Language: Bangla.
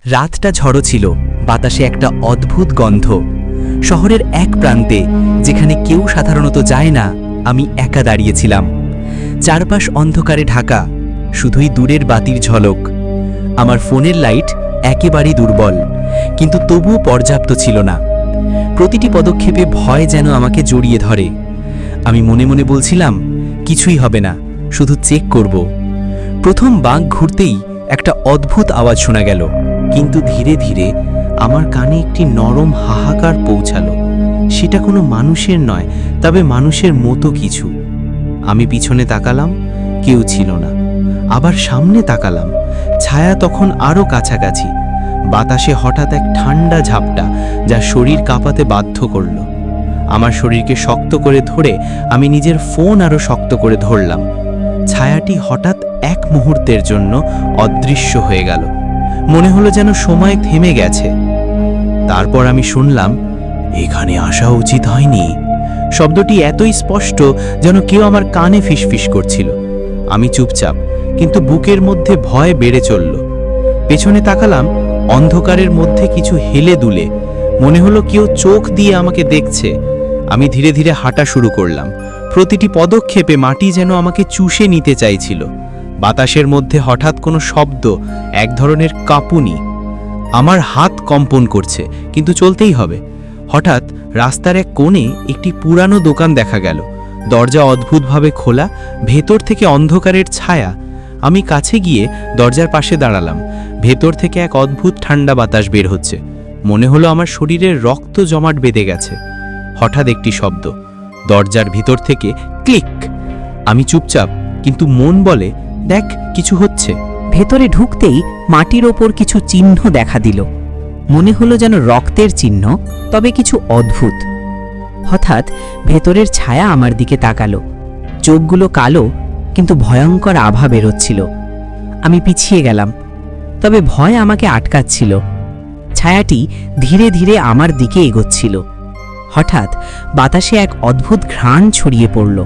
রাতটা ঝড়ো ছিল, বাতাসে একটা অদ্ভুত গন্ধ। শহরের এক প্রান্তে, যেখানে কেউ সাধারণত যায় না, আমি একা দাঁড়িয়েছিলাম। চারপাশ অন্ধকারে ঢাকা, শুধুই দূরের বাতির ঝলক। আমার ফোনের লাইট একেবারেই দুর্বল, কিন্তু তবুও পর্যাপ্ত ছিল না। প্রতিটি পদক্ষেপে ভয় যেন আমাকে জড়িয়ে ধরে। আমি মনে মনে বলছিলাম, কিছুই হবে না, শুধু চেক করব। প্রথম বাঁক ঘুরতেই একটা অদ্ভুত আওয়াজ শোনা গেল, কিন্তু ধীরে ধীরে আমার কানে একটি নরম হাহাকার পৌঁছালো। সেটা কোনো মানুষের নয়, তবে মানুষের মতো কিছু। আমি পিছনে তাকালাম, কেউ ছিল না। আবার সামনে তাকালাম, ছায়া তখন আরও কাছাকাছি। বাতাসে হঠাৎ এক ঠান্ডা ঝাপটা, যা শরীর কাঁপাতে বাধ্য করল। আমার শরীরকে শক্ত করে ধরে আমি নিজের ফোন আরও শক্ত করে ধরলাম। ছায়াটি হঠাৎ এক মুহূর্তের জন্য অদৃশ্য হয়ে গেল। মনে হলো যেন সময় থেমে গেছে। তারপর আমি শুনলাম, এখানে আসা উচিত হয়নি। শব্দটি এতই স্পষ্ট যেন কেউ আমার কানে ফিসফিস করছিল। আমি চুপচাপ, কিন্তু বুকের মধ্যে ভয় বেড়ে চলল। পেছনে তাকালাম, অন্ধকারের মধ্যে কিছু হেলে দুলে। মনে হলো কেউ চোখ দিয়ে আমাকে দেখছে। আমি ধীরে ধীরে হাঁটা শুরু করলাম। প্রতিটি পদক্ষেপে মাটি যেন আমাকে চুষে নিতে চাইছিল। বাতাসের মধ্যে হঠাৎ কোনো শব্দ, এক ধরনের কাঁপুনি। আমার হাত কম্পন করছে, কিন্তু চলতেই হবে। হঠাৎ রাস্তার এক কোণে একটি পুরানো দোকান দেখা গেল। দরজা অদ্ভুতভাবে খোলা, ভেতর থেকে অন্ধকারের ছায়া। আমি কাছে গিয়ে দরজার পাশে দাঁড়ালাম। ভেতর থেকে এক অদ্ভুত ঠান্ডা বাতাস বের হচ্ছে। মনে হলো আমার শরীরের রক্ত জমাট বেঁধে গেছে। হঠাৎ একটি শব্দ, দরজার ভিতর থেকে ক্লিক। আমি চুপচাপ, কিন্তু মন বলে, দেখ, কিছু হচ্ছে। ভেতরে ঢুকতেই মাটির ওপর কিছু চিহ্ন দেখা দিল। মনে হলো যেন রক্তের চিহ্ন, তবে কিছু অদ্ভুত। হঠাৎ ভেতরের ছায়া আমার দিকে তাকালো। চোখগুলো কালো, কিন্তু ভয়ঙ্কর আভা বেরোচ্ছিল। আমি পিছিয়ে গেলাম, তবে ভয় আমাকে আটকাচ্ছিল। ছায়াটি ধীরে ধীরে আমার দিকে এগোচ্ছিল। হঠাৎ বাতাসে এক অদ্ভুত ঘ্রাণ ছড়িয়ে পড়ল।